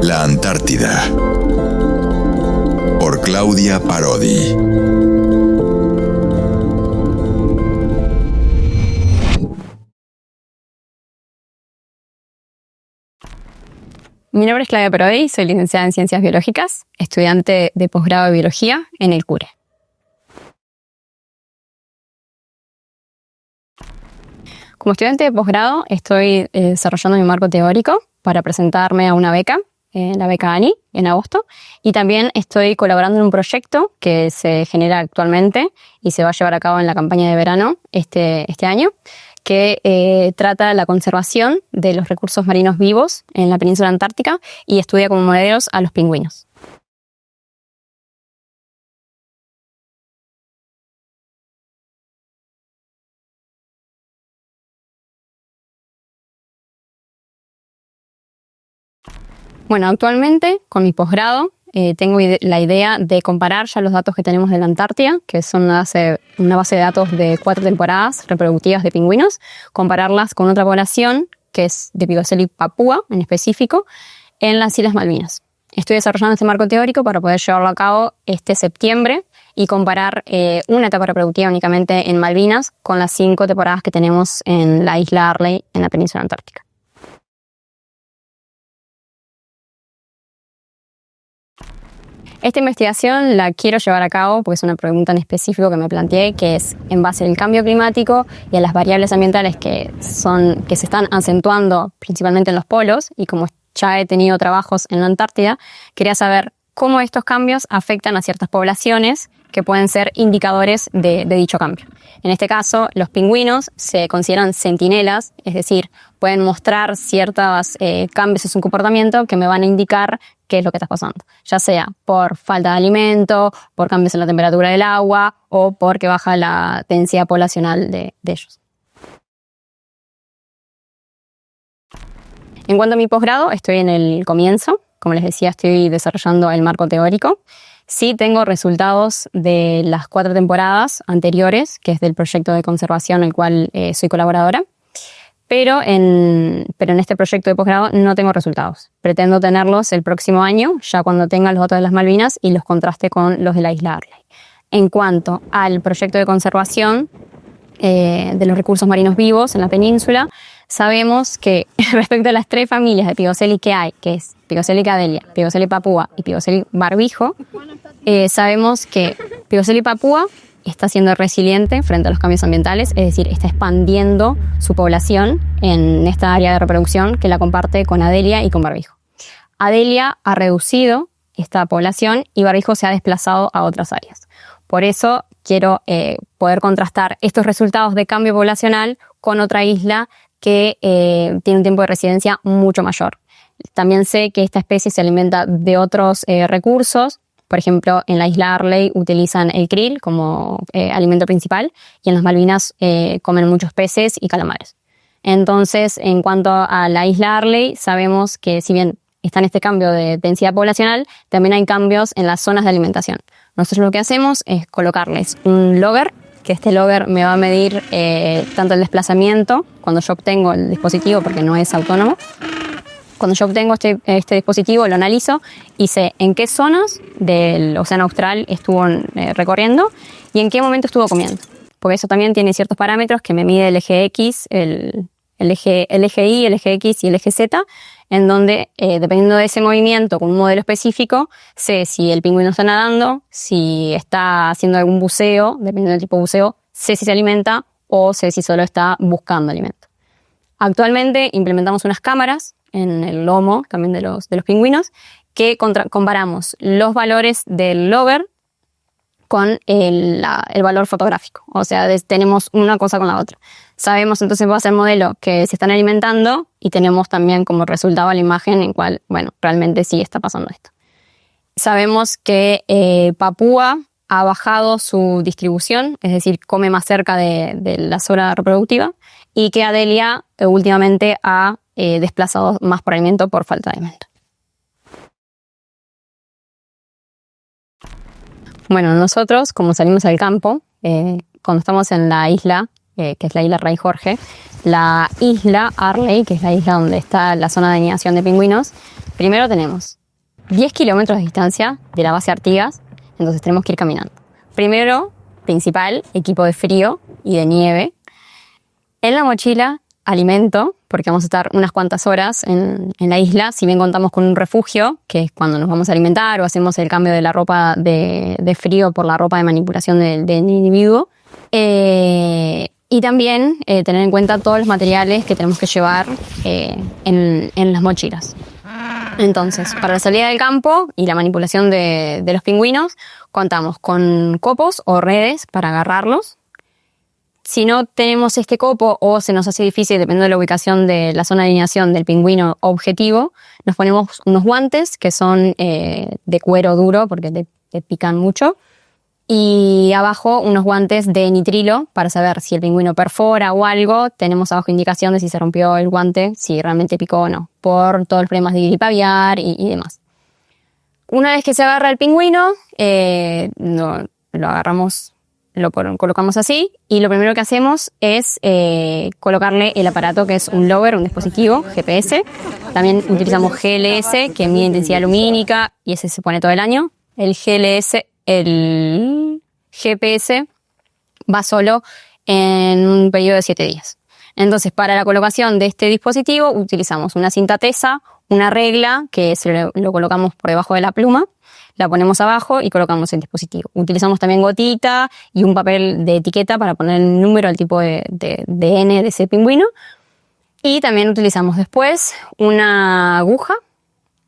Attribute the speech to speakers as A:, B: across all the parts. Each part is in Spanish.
A: La Antártida, por Claudia Parodi.
B: Mi nombre es Claudia Parodi, soy licenciada en Ciencias Biológicas, estudiante de posgrado de Biología en el CURE. Como estudiante de posgrado estoy desarrollando mi marco teórico para presentarme a una beca, la beca ANI, en agosto, y también estoy colaborando en un proyecto que se genera actualmente y se va a llevar a cabo en la campaña de verano este año, que trata la conservación de los recursos marinos vivos en la península antártica y estudia como modelos a los pingüinos. Bueno, actualmente con mi posgrado tengo la idea de comparar ya los datos que tenemos de la Antártida, que son una base de datos de 4 temporadas reproductivas de pingüinos, compararlas con otra población, que es de Pigoseli papúa en específico, en las Islas Malvinas. Estoy desarrollando este marco teórico para poder llevarlo a cabo este septiembre y comparar una etapa reproductiva únicamente en Malvinas con las 5 temporadas que tenemos en la isla Arley en la península antártica. Esta investigación la quiero llevar a cabo porque es una pregunta en específico que me planteé, que es en base al cambio climático y a las variables ambientales que se están acentuando principalmente en los polos, y como ya he tenido trabajos en la Antártida, quería saber cómo estos cambios afectan a ciertas poblaciones que pueden ser indicadores de dicho cambio. En este caso, los pingüinos se consideran centinelas, es decir, pueden mostrar ciertos cambios en su comportamiento que me van a indicar qué es lo que está pasando, ya sea por falta de alimento, por cambios en la temperatura del agua o porque baja la densidad poblacional de ellos. En cuanto a mi posgrado, estoy en el comienzo. Como les decía, estoy desarrollando el marco teórico. Sí tengo resultados de las 4 temporadas anteriores, que es del proyecto de conservación en el cual soy colaboradora. Pero en este proyecto de posgrado no tengo resultados. Pretendo tenerlos el próximo año, ya cuando tenga los datos de las Malvinas y los contraste con los de la isla Arley. En cuanto al proyecto de conservación de los recursos marinos vivos en la península, sabemos que respecto a las 3 familias de Pigoseli que hay, que es Pigoseli cadelia, Pigoseli papúa y Pigoseli barbijo, sabemos que Pigoseli papúa está siendo resiliente frente a los cambios ambientales, es decir, está expandiendo su población en esta área de reproducción que la comparte con Adelia y con barbijo. Adelia ha reducido esta población y barbijo se ha desplazado a otras áreas. Por eso quiero poder contrastar estos resultados de cambio poblacional con otra isla que tiene un tiempo de residencia mucho mayor. También sé que esta especie se alimenta de otros recursos. Por ejemplo, en la isla Arley utilizan el krill como alimento principal y en las Malvinas comen muchos peces y calamares. Entonces, en cuanto a la isla Arley, sabemos que si bien está en este cambio de densidad poblacional, también hay cambios en las zonas de alimentación. Nosotros lo que hacemos es colocarles un logger, que este logger me va a medir tanto el desplazamiento, cuando yo obtengo el dispositivo, porque no es autónomo. Cuando yo obtengo este dispositivo, lo analizo y sé en qué zonas del océano austral estuvo recorriendo y en qué momento estuvo comiendo. Porque eso también tiene ciertos parámetros que me mide el eje X, el eje Y, el eje X y el eje Z, en donde, dependiendo de ese movimiento con un modelo específico, sé si el pingüino está nadando, si está haciendo algún buceo, dependiendo del tipo de buceo, sé si se alimenta o sé si solo está buscando alimento. Actualmente implementamos unas cámaras en el lomo también de los pingüinos que comparamos los valores del logger con el valor fotográfico. O sea, tenemos una cosa con la otra. Sabemos entonces en base al modelo que se están alimentando y tenemos también como resultado la imagen en cual, bueno, realmente sí está pasando esto. Sabemos que Papúa ha bajado su distribución, es decir, come más cerca de la zona reproductiva, y que Adelia últimamente ha desplazado más por alimento por falta de alimento. Bueno, nosotros, como salimos al campo, cuando estamos en la isla, que es la isla Rey Jorge, la isla Arley, que es la isla donde está la zona de anidación de pingüinos, primero tenemos 10 kilómetros de distancia de la base Artigas, entonces tenemos que ir caminando. Primero, principal, equipo de frío y de nieve. En la mochila, alimento, porque vamos a estar unas cuantas horas en la isla. Si bien contamos con un refugio, que es cuando nos vamos a alimentar o hacemos el cambio de la ropa de frío por la ropa de manipulación del individuo. Y también tener en cuenta todos los materiales que tenemos que llevar en las mochilas. Entonces, para la salida del campo y la manipulación de los pingüinos, contamos con copos o redes para agarrarlos. Si no tenemos este copo o se nos hace difícil, dependiendo de la ubicación de la zona de alineación del pingüino objetivo, nos ponemos unos guantes que son de cuero duro porque te pican mucho. Y abajo unos guantes de nitrilo para saber si el pingüino perfora o algo. Tenemos abajo indicación de si se rompió el guante, si realmente picó o no, por todos los problemas de gripe aviar y demás. Una vez que se agarra el pingüino, lo agarramos, lo colocamos así y lo primero que hacemos es colocarle el aparato que es un lower, un dispositivo GPS. También utilizamos GLS que mide intensidad lumínica y ese se pone todo el año. El GPS va solo en un periodo de 7 días. Entonces, para la colocación de este dispositivo utilizamos una cinta tesa, una regla que lo colocamos por debajo de la pluma, la ponemos abajo y colocamos el dispositivo. Utilizamos también gotita y un papel de etiqueta para poner el número, el tipo de N de ese pingüino. Y también utilizamos después una aguja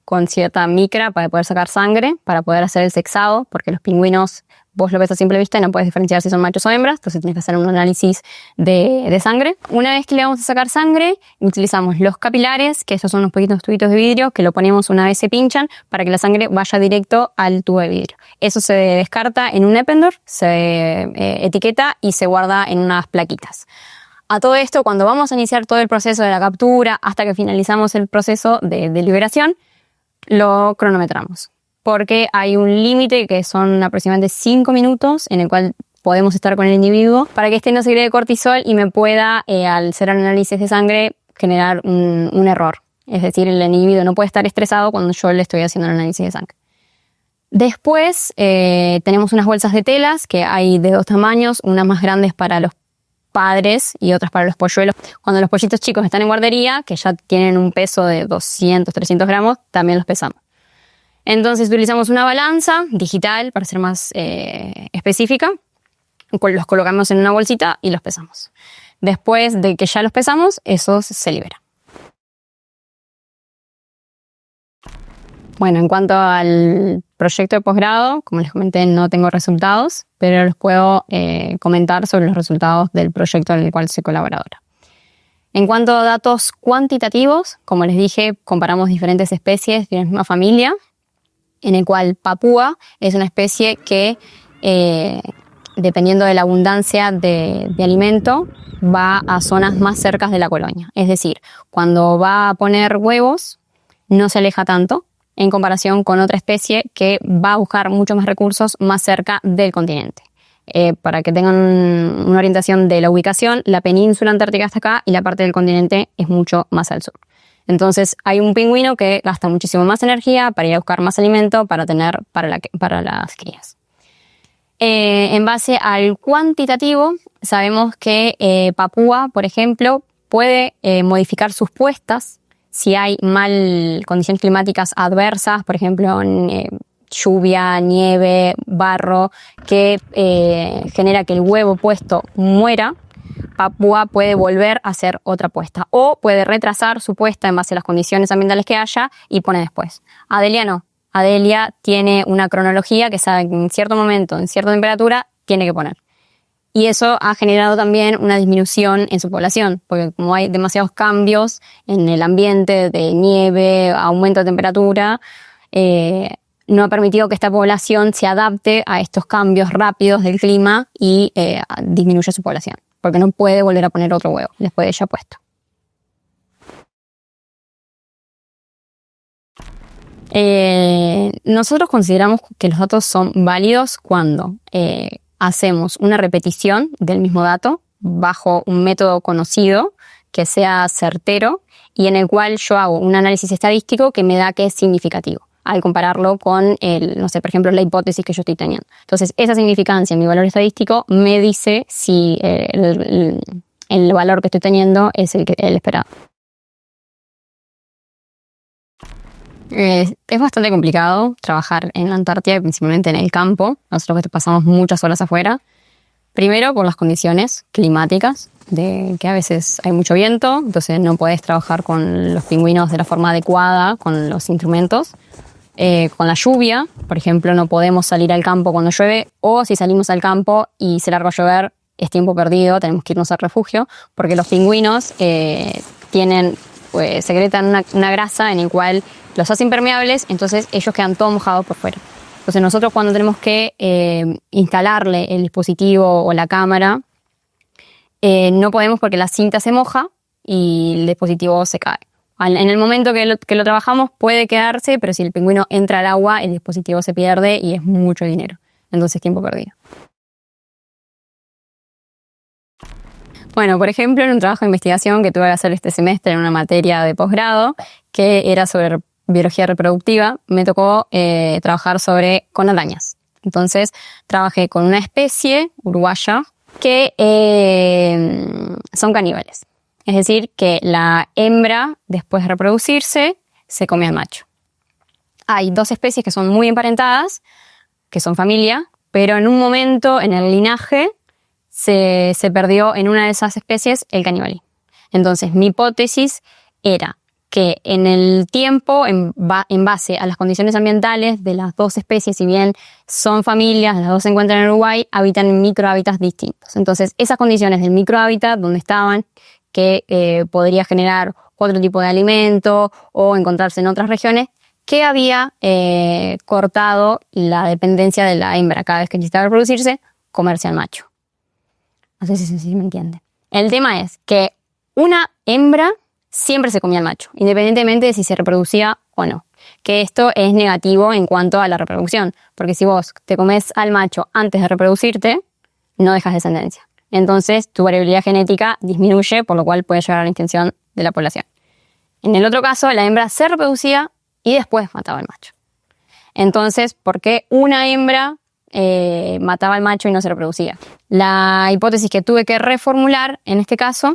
B: con cierta micra para poder sacar sangre, para poder hacer el sexado, porque los pingüinos vos lo ves a simple vista y no puedes diferenciar si son machos o hembras, entonces tienes que hacer un análisis de sangre. Una vez que le vamos a sacar sangre, utilizamos los capilares, que esos son unos poquitos tubitos de vidrio, que lo ponemos una vez se pinchan para que la sangre vaya directo al tubo de vidrio. Eso se descarta en un Eppendorf, se etiqueta y se guarda en unas plaquitas. A todo esto, cuando vamos a iniciar todo el proceso de la captura hasta que finalizamos el proceso de liberación, lo cronometramos, porque hay un límite que son aproximadamente 5 minutos en el cual podemos estar con el individuo para que este no segrede cortisol y me pueda, al hacer el análisis de sangre, generar un error. Es decir, el individuo no puede estar estresado cuando yo le estoy haciendo el análisis de sangre. Después tenemos unas bolsas de telas que hay de 2 tamaños, unas más grandes para los padres y otras para los polluelos. Cuando los pollitos chicos están en guardería, que ya tienen un peso de 200, 300 gramos, también los pesamos. Entonces utilizamos una balanza digital para ser más específica. Los colocamos en una bolsita y los pesamos. Después de que ya los pesamos, esos se liberan. Bueno, en cuanto al proyecto de posgrado, como les comenté, no tengo resultados, pero les puedo comentar sobre los resultados del proyecto en el cual soy colaboradora. En cuanto a datos cuantitativos, como les dije, comparamos diferentes especies de la misma familia, en el cual Papúa es una especie que, dependiendo de la abundancia de alimento, va a zonas más cercas de la colonia. Es decir, cuando va a poner huevos, no se aleja tanto, en comparación con otra especie que va a buscar muchos más recursos más cerca del continente. Para que tengan una orientación de la ubicación, la península antártica está acá y la parte del continente es mucho más al sur. Entonces hay un pingüino que gasta muchísimo más energía para ir a buscar más alimento para tener para las crías. En base al cuantitativo, sabemos que Papúa, por ejemplo, puede modificar sus puestas si hay condiciones climáticas adversas, por ejemplo, lluvia, nieve, barro, que genera que el huevo puesto muera. Papúa puede volver a hacer otra puesta o puede retrasar su puesta en base a las condiciones ambientales que haya y pone después. Adelia no. Adelia tiene una cronología que sabe que en cierto momento, en cierta temperatura, tiene que poner. Y eso ha generado también una disminución en su población, porque como hay demasiados cambios en el ambiente de nieve, aumento de temperatura, no ha permitido que esta población se adapte a estos cambios rápidos del clima y disminuya su población, porque no puede volver a poner otro huevo después de ya puesto. Nosotros consideramos que los datos son válidos cuando hacemos una repetición del mismo dato bajo un método conocido que sea certero y en el cual yo hago un análisis estadístico que me da que es significativo al compararlo con no sé, por ejemplo, la hipótesis que yo estoy teniendo. Entonces, esa significancia en mi valor estadístico me dice si el valor que estoy teniendo es el esperado. Es bastante complicado trabajar en la Antártida, principalmente en el campo. Nosotros que pasamos muchas horas afuera. Primero, por las condiciones climáticas, de que a veces hay mucho viento, entonces no puedes trabajar con los pingüinos de la forma adecuada, con los instrumentos. Con la lluvia, por ejemplo, no podemos salir al campo cuando llueve, o si salimos al campo y se larga a llover, es tiempo perdido, tenemos que irnos al refugio, porque los pingüinos secretan una grasa en la cual los hace impermeables, entonces ellos quedan todos mojados por fuera. Entonces nosotros cuando tenemos que instalarle el dispositivo o la cámara, no podemos porque la cinta se moja y el dispositivo se cae. En el momento que lo trabajamos puede quedarse, pero si el pingüino entra al agua, el dispositivo se pierde y es mucho dinero. Entonces, tiempo perdido. Bueno, por ejemplo, en un trabajo de investigación que tuve que hacer este semestre en una materia de posgrado, que era sobre biología reproductiva, me tocó trabajar con arañas. Entonces, trabajé con una especie uruguaya que son caníbales. Es decir, que la hembra, después de reproducirse, se come al macho. Hay 2 especies que son muy emparentadas, que son familia, pero en un momento en el linaje se perdió en una de esas especies el canibalismo. Entonces, mi hipótesis era que en el tiempo, en base a las condiciones ambientales de las 2 especies, si bien son familias, las 2 se encuentran en Uruguay, habitan en microhábitats distintos. Entonces, esas condiciones del microhábitat donde estaban, que podría generar otro tipo de alimento o encontrarse en otras regiones, que había cortado la dependencia de la hembra cada vez que necesitaba reproducirse, comerse al macho. No sé si me entiende. El tema es que una hembra siempre se comía al macho, independientemente de si se reproducía o no. Que esto es negativo en cuanto a la reproducción, porque si vos te comes al macho antes de reproducirte, no dejas descendencia. Entonces, tu variabilidad genética disminuye, por lo cual puede llegar a la extinción de la población. En el otro caso, la hembra se reproducía y después mataba al macho. Entonces, ¿por qué una hembra mataba al macho y no se reproducía? La hipótesis que tuve que reformular, en este caso,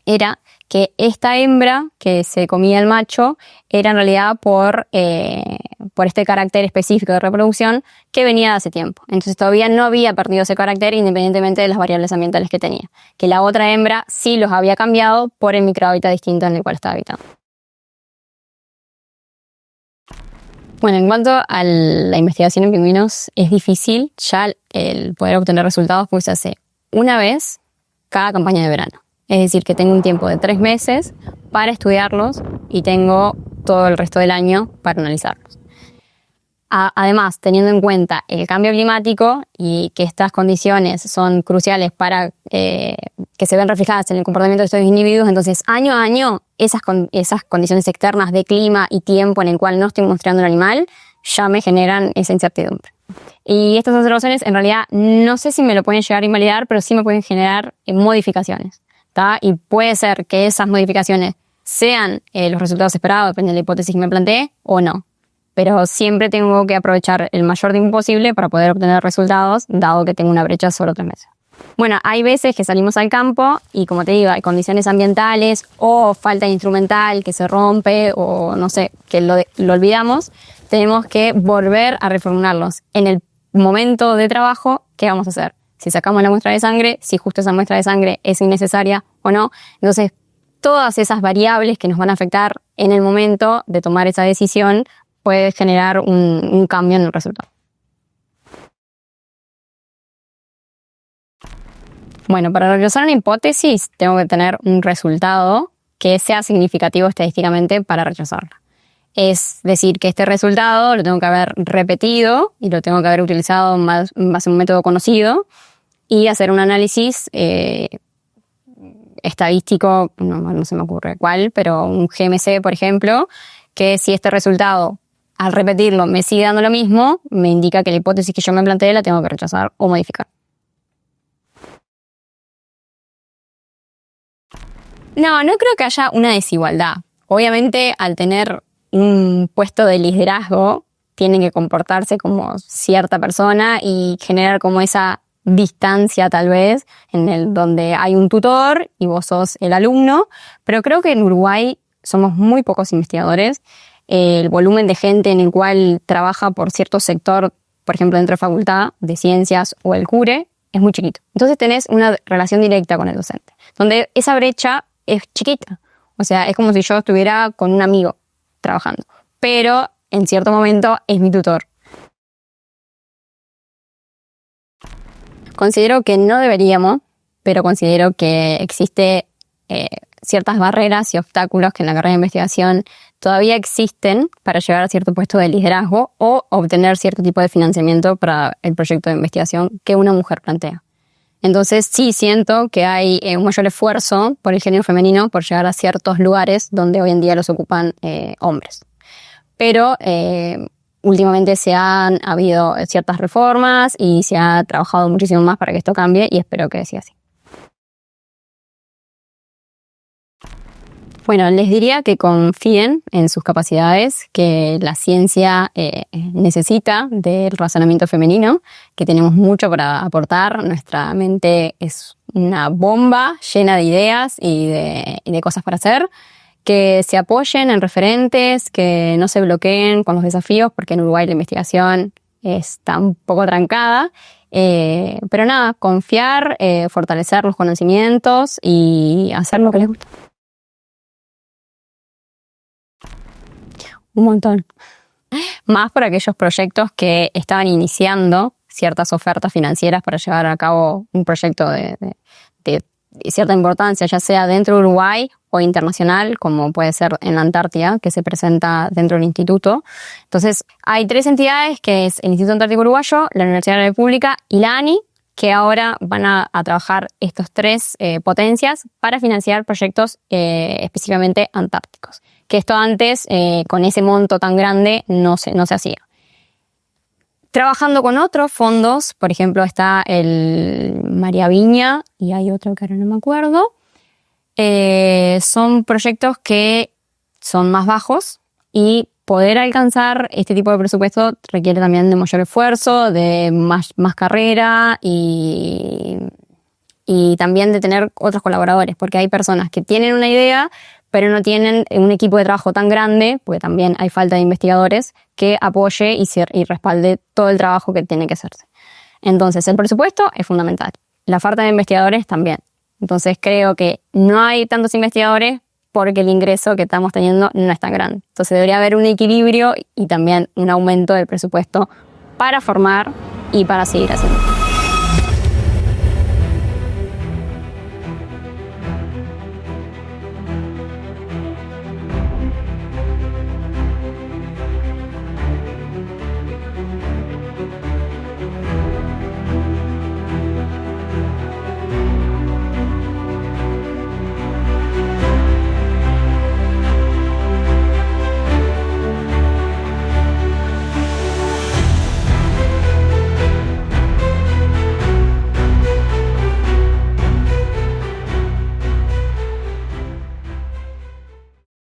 B: era que esta hembra que se comía el macho era en realidad por este carácter específico de reproducción que venía de hace tiempo. Entonces todavía no había perdido ese carácter independientemente de las variables ambientales que tenía. Que la otra hembra sí los había cambiado por el microhábitat distinto en el cual estaba habitando. Bueno, en cuanto a la investigación en pingüinos, es difícil ya el poder obtener resultados porque se hace una vez cada campaña de verano. Es decir, que tengo un tiempo de 3 meses para estudiarlos y tengo todo el resto del año para analizarlos. Además, teniendo en cuenta el cambio climático y que estas condiciones son cruciales para que se vean reflejadas en el comportamiento de estos individuos, entonces año a año esas condiciones externas de clima y tiempo en el cual no estoy mostrando el animal ya me generan esa incertidumbre. Y estas observaciones en realidad no sé si me lo pueden llegar a invalidar, pero sí me pueden generar modificaciones. Y puede ser que esas modificaciones sean los resultados esperados, depende de la hipótesis que me planteé, o no. Pero siempre tengo que aprovechar el mayor tiempo posible para poder obtener resultados, dado que tengo una brecha solo 3 meses. Bueno, hay veces que salimos al campo y, como te digo, hay condiciones ambientales o falta instrumental que se rompe o no sé, que lo olvidamos. Tenemos que volver a reformularlos. En el momento de trabajo, ¿qué vamos a hacer? Si sacamos la muestra de sangre, si justo esa muestra de sangre es innecesaria o no. Entonces, todas esas variables que nos van a afectar en el momento de tomar esa decisión puede generar un cambio en el resultado. Bueno, para realizar una hipótesis tengo que tener un resultado que sea significativo estadísticamente para rechazarla. Es decir, que este resultado lo tengo que haber repetido y lo tengo que haber utilizado en base a un método conocido y hacer un análisis estadístico, no se me ocurre cuál, pero un GMC, por ejemplo, que si este resultado al repetirlo me sigue dando lo mismo, me indica que la hipótesis que yo me planteé la tengo que rechazar o modificar. No creo que haya una desigualdad. Obviamente, al tener un puesto de liderazgo, tienen que comportarse como cierta persona y generar como esa distancia tal vez en el donde hay un tutor y vos sos el alumno, pero creo que en Uruguay somos muy pocos investigadores. El volumen de gente en el cual trabaja por cierto sector, por ejemplo dentro de facultad de ciencias o el CURE, es muy chiquito. Entonces tenés una relación directa con el docente, donde esa brecha es chiquita. O sea, es como si yo estuviera con un amigo trabajando, pero en cierto momento es mi tutor. Considero que no deberíamos, pero considero que existe ciertas barreras y obstáculos que en la carrera de investigación todavía existen para llegar a cierto puesto de liderazgo o obtener cierto tipo de financiamiento para el proyecto de investigación que una mujer plantea. Entonces sí siento que hay un mayor esfuerzo por el género femenino por llegar a ciertos lugares donde hoy en día los ocupan hombres. Pero últimamente se han habido ciertas reformas y se ha trabajado muchísimo más para que esto cambie y espero que siga así. Bueno, les diría que confíen en sus capacidades, que la ciencia necesita del razonamiento femenino, que tenemos mucho para aportar. Nuestra mente es una bomba llena de ideas y de cosas para hacer. Que se apoyen en referentes, que no se bloqueen con los desafíos, porque en Uruguay la investigación está un poco trancada. Pero nada, confiar, fortalecer los conocimientos y hacer lo que les gusta. Un montón. Más por aquellos proyectos que estaban iniciando ciertas ofertas financieras para llevar a cabo un proyecto de cierta importancia, ya sea dentro de Uruguay o internacional, como puede ser en la Antártida, que se presenta dentro del instituto. Entonces, hay 3 entidades, que es el Instituto Antártico Uruguayo, la Universidad de la República y la ANI, que ahora van a trabajar estos 3 potencias para financiar proyectos específicamente antárticos. Que esto antes, con ese monto tan grande, no se hacía. Trabajando con otros fondos, por ejemplo está el María Viña y hay otro que ahora no me acuerdo, son proyectos que son más bajos y poder alcanzar este tipo de presupuesto requiere también de mayor esfuerzo, de más carrera y también de tener otros colaboradores, porque hay personas que tienen una idea pero no tienen un equipo de trabajo tan grande, porque también hay falta de investigadores, que apoye y respalde todo el trabajo que tiene que hacerse. Entonces, el presupuesto es fundamental. La falta de investigadores también. Entonces, creo que no hay tantos investigadores porque el ingreso que estamos teniendo no es tan grande. Entonces, debería haber un equilibrio y también un aumento del presupuesto para formar y para seguir haciendo.